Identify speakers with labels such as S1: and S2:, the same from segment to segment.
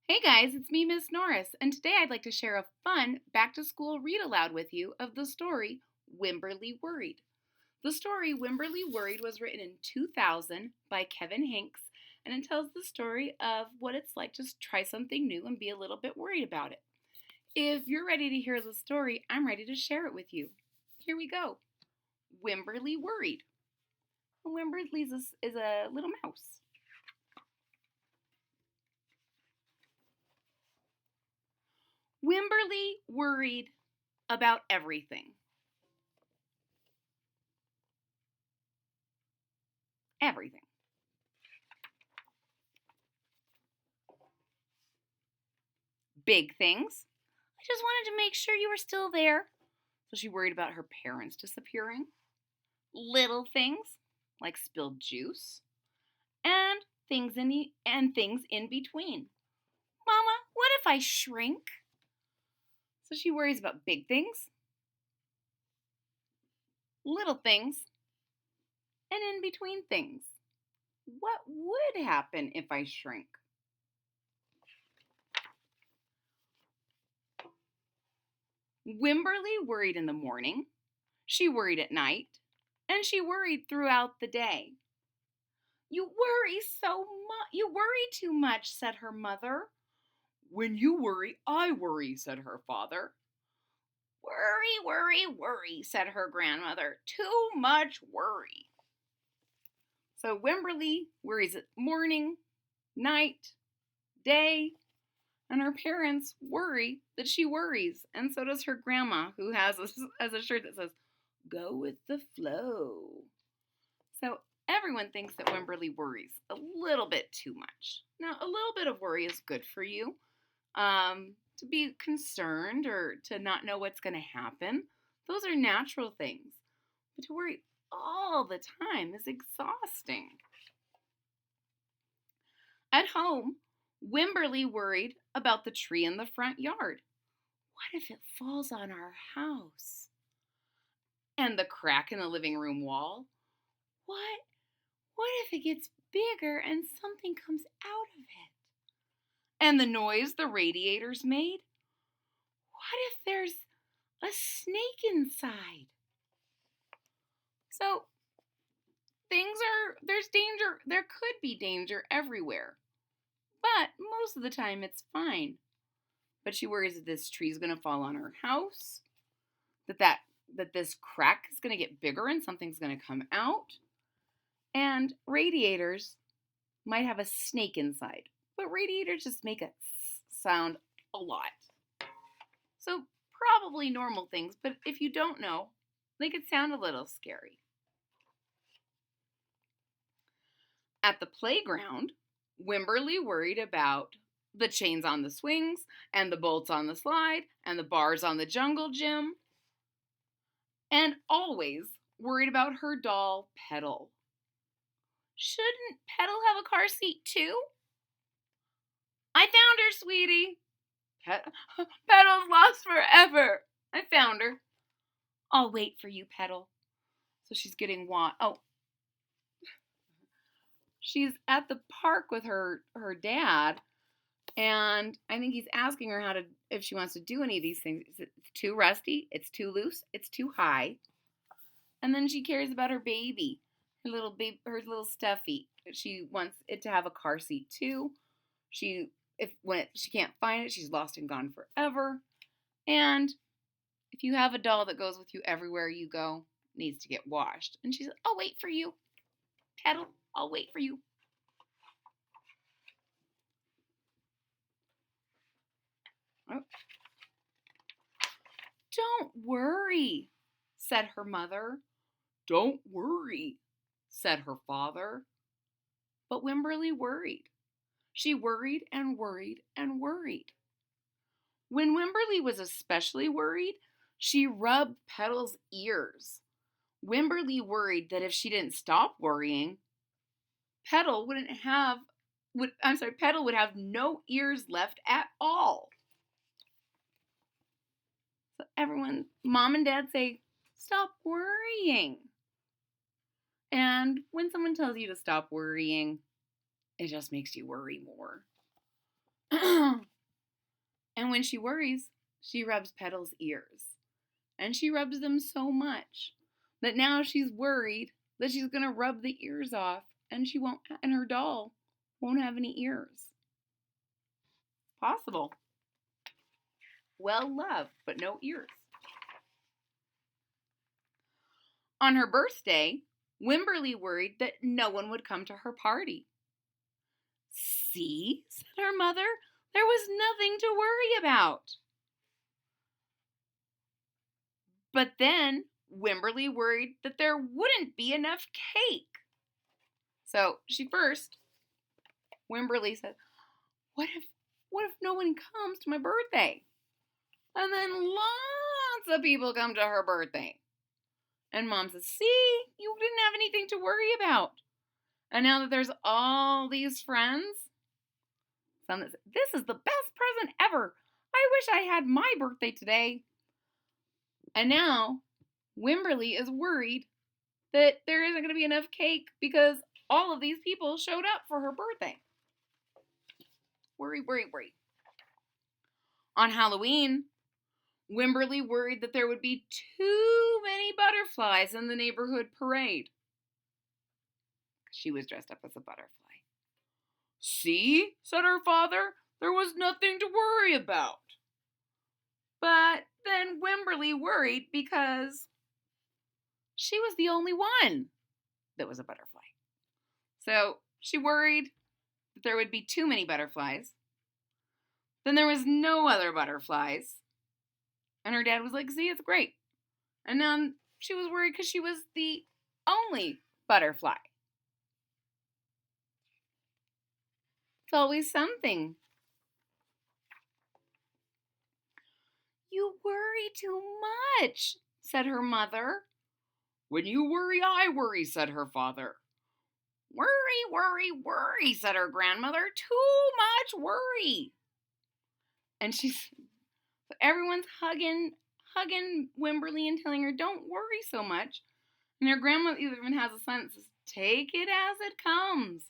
S1: Hey guys, it's me, Miss Norris, and today I'd like to share a fun back to school read aloud with you of the story Wemberly Worried. The story Wemberly Worried was written in 2000 by Kevin Henkes, and it tells the story of what it's like to try something new and be a little bit worried about it. If you're ready to hear the story, I'm ready to share it with you. Here we go. Wemberly Worried. Wemberly is a little mouse. Wemberly worried about everything. Everything. Big things. I just wanted to make sure you were still there. So she worried about her parents disappearing. Little things like spilled juice and things in between. Mama, what if I shrink? So she worries about big things, little things, and in between things. What would happen if I shrink? Wimberly worried in the morning, she worried at night, and she worried throughout the day. You worry so much. You worry too much, said her mother. When you worry, I worry, said her father. Worry, worry, worry, said her grandmother. Too much worry. So Wimberly worries at morning, night, day, and her parents worry that she worries. And so does her grandma, who has a shirt that says, "Go with the flow." So everyone thinks that Wemberly worries a little bit too much. Now, a little bit of worry is good for you. To be concerned or to not know what's going to happen, those are natural things. But to worry all the time is exhausting. At home, Wimberly worried about the tree in the front yard. What if it falls on our house? And the crack in the living room wall. What if it gets bigger and something comes out of it? And the noise the radiators made? What if there's a snake inside? So there's danger, there could be danger everywhere. But most of the time it's fine. But she worries that this tree's going to fall on her house, that this crack is going to get bigger and something's going to come out. And radiators might have a snake inside. But radiators just make it sound a lot. So probably normal things, but if you don't know, they could sound a little scary. At the playground, Wimberly worried about the chains on the swings, and the bolts on the slide, and the bars on the jungle gym, and always worried about her doll, Petal. Shouldn't Petal have a car seat too? I found her, sweetie. Petal's lost forever. I found her. I'll wait for you, Petal. So she's getting she's at the park with her dad, and I think he's asking her if she wants to do any of these things. It's too rusty, it's too loose, it's too high. And then she cares about her baby, her little stuffy. She wants it to have a car seat too. When she can't find it, she's lost and gone forever. And if you have a doll that goes with you everywhere you go, it needs to get washed. And she says, "I'll wait for you, Petal. I'll wait for you." Oh. "Don't worry," said her mother. "Don't worry," said her father. But Wimberly worried. She worried and worried and worried. When Wimberly was especially worried, she rubbed Petal's ears. Wimberly worried that if she didn't stop worrying, Petal would have no ears left at all. So Mom and Dad say, "Stop worrying." And when someone tells you to stop worrying, it just makes you worry more. And when she worries, she rubs Petal's ears. And she rubs them so much that now she's worried that she's going to rub the ears off and her doll won't have any ears. Possible. Well loved, but no ears. On her birthday, Wemberly worried that no one would come to her party. See, said her mother, there was nothing to worry about. But then Wemberly worried that there wouldn't be enough cake. So Wemberly said, what if no one comes to my birthday? And then lots of people come to her birthday. And Mom says, see, you didn't have anything to worry about. And now that there's all these friends, some that say, this is the best present ever. I wish I had my birthday today. And now Wemberly is worried that there isn't going to be enough cake because all of these people showed up for her birthday. Worry, worry, worry. On Halloween, Wemberly worried that there would be too many butterflies in the neighborhood parade. She was dressed up as a butterfly. See, said her father, there was nothing to worry about. But then Wemberly worried because she was the only one that was a butterfly. So she worried that there would be too many butterflies. Then there was no other butterflies. And her dad was like, see, it's great. And then she was worried because she was the only butterfly. It's always something. You worry too much, said her mother. When you worry, I worry, said her father. Worry, worry, worry, said her grandmother. Too much worry. And everyone's hugging Wemberly and telling her, don't worry so much. And her grandmother even has a sign that says, take it as it comes.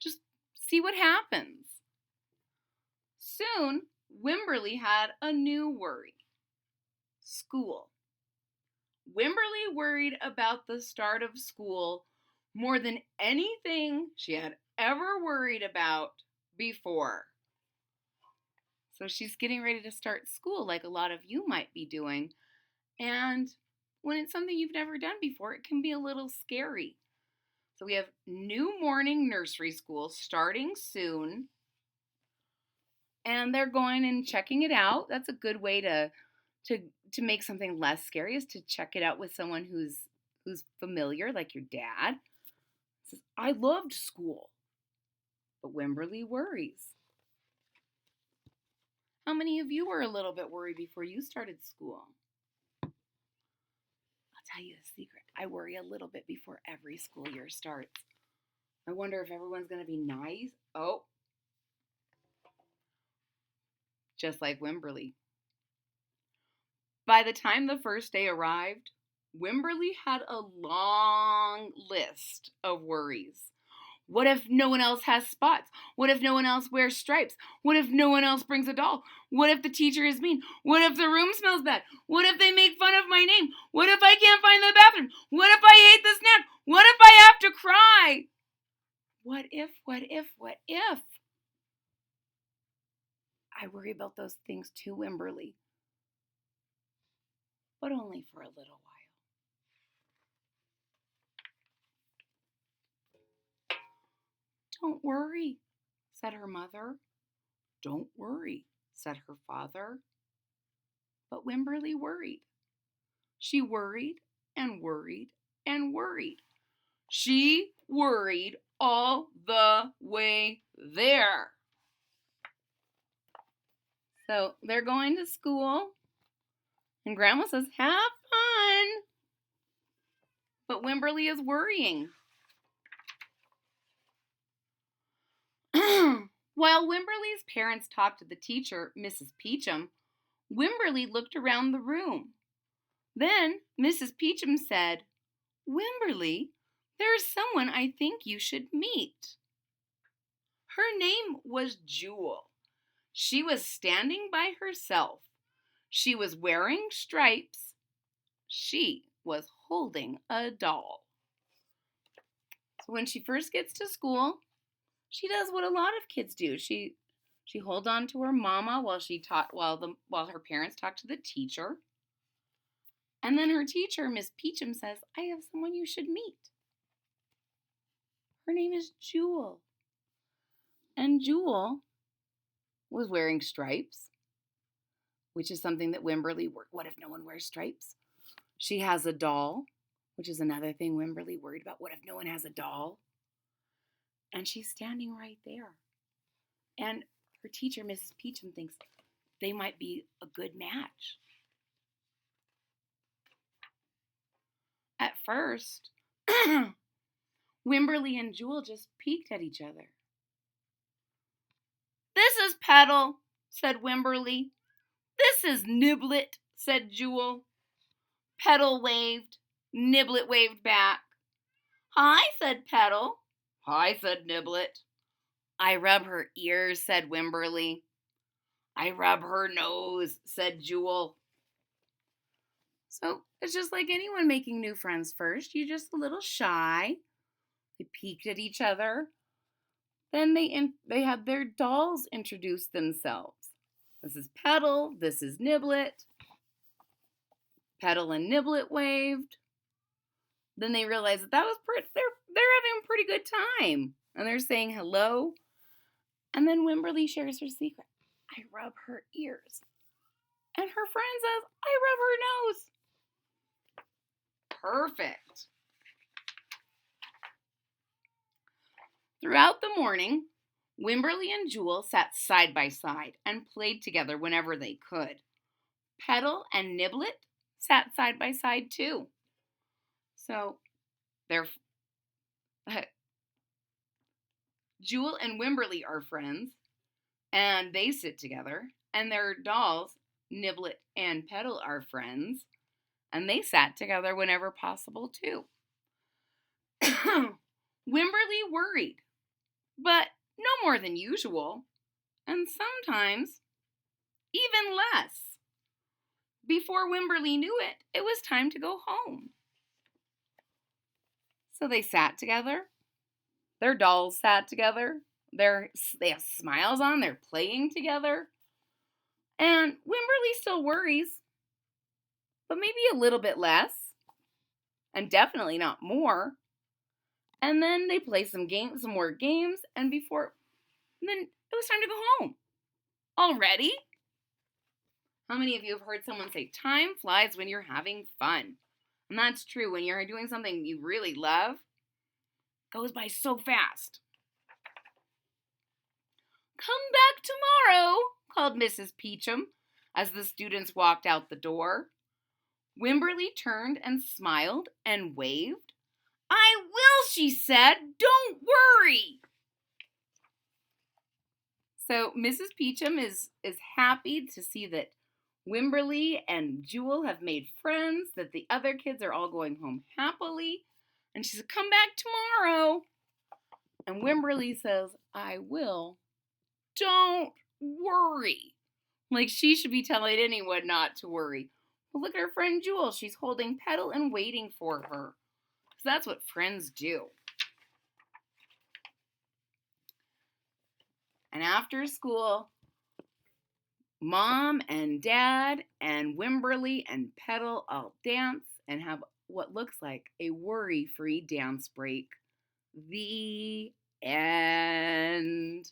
S1: Just see what happens. Soon, Wemberly had a new worry. School. Wemberly worried about the start of school more than anything she had ever worried about before. So she's getting ready to start school like a lot of you might be doing. And when it's something you've never done before, it can be a little scary. So we have new morning nursery school starting soon. And they're going and checking it out. That's a good way to make something less scary, is to check it out with someone who's familiar, like your dad. Says, I loved school. But Wemberly worries. How many of you were a little bit worried before you started school? I'll tell you a secret. I worry a little bit before every school year starts. I wonder if everyone's going to be nice. Oh, just like Wemberly. By the time the first day arrived, Wemberly had a long list of worries. What if no one else has spots? What if no one else wears stripes? What if no one else brings a doll? What if the teacher is mean? What if the room smells bad? What if they make fun of my name? What if I can't find the bathroom? What if I hate the snack? What if I have to cry? What if? I worry about those things too, Wemberly. But only for a little while. Don't worry, said her mother. Don't worry, said her father. But Wemberly worried. She worried and worried and worried. She worried all the way there. So they're going to school, and Grandma says, have fun. But Wemberly is worrying. While Wemberly's parents talked to the teacher, Mrs.Peachum, Wemberly looked around the room. Then Mrs. Peachum said, Wemberly, there is someone I think you should meet. Her name was Jewel. She was standing by herself. She was wearing stripes. She was holding a doll. So when she first gets to school, she does what a lot of kids do. She holds on to her mama while her parents talk to the teacher. And then her teacher, Miss Peachum, says, "I have someone you should meet. Her name is Jewel." And Jewel was wearing stripes, which is something that Wemberly worried. What if no one wears stripes? She has a doll, which is another thing Wemberly worried about. What if no one has a doll? And she's standing right there. And her teacher, Mrs. Peachum, thinks they might be a good match. At first, Wemberly and Jewel just peeked at each other. "This is Petal," said Wemberly. "This is Niblet," said Jewel. Petal waved. Niblet waved back. "Hi," said Petal. "Hi," said Niblet. "I rub her ears," said Wemberly. "I rub her nose," said Jewel. So it's just like anyone making new friends first. You're just a little shy. They peeked at each other. Then they had their dolls introduce themselves. This is Petal. This is Niblet. Petal and Niblet waved. Then they realized that they're having a pretty good time. And they're saying hello. And then Wemberly shares her secret. "I rub her ears." And her friend says, "I rub her nose." Perfect. Throughout the morning, Wemberly and Jewel sat side by side and played together whenever they could. Petal and Niblet sat side by side too. So Jewel and Wemberly are friends, and they sit together, and their dolls, Niblet and Petal, are friends, and they sat together whenever possible too. Wemberly worried, but no more than usual, and sometimes even less. Before Wemberly knew it, it was time to go home. So they sat together. Their dolls sat together. They have smiles on. They're playing together. And Wemberly still worries, but maybe a little bit less, and definitely not more. And then they play some more games, and then it was time to go home. Already? How many of you have heard someone say, "Time flies when you're having fun"? And that's true. When you're doing something you really love, it goes by so fast. "Come back tomorrow," called Mrs. Peachum as the students walked out the door. Wemberly turned and smiled and waved. "I will," she said. "Don't worry." So Mrs. Peachum is happy to see that Wemberly and Jewel have made friends, that the other kids are all going home happily. And she said, "Come back tomorrow." And Wemberly says, "I will. Don't worry." Like she should be telling anyone not to worry. Well, look at her friend Jewel. She's holding Petal and waiting for her. Because that's what friends do. And after school, Mom and Dad and Wemberly and Petal all dance and have what looks like a worry-free dance break. The end.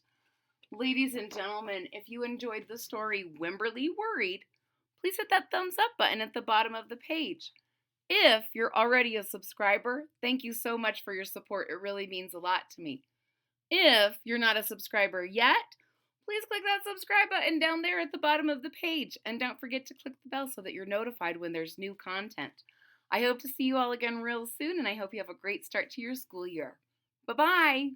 S1: Ladies and gentlemen, if you enjoyed the story Wemberly Worried, please hit that thumbs up button at the bottom of the page. If you're already a subscriber, thank you so much for your support. It really means a lot to me. If you're not a subscriber yet, please click that subscribe button down there at the bottom of the page. And don't forget to click the bell so that you're notified when there's new content. I hope to see you all again real soon, and I hope you have a great start to your school year. Bye-bye.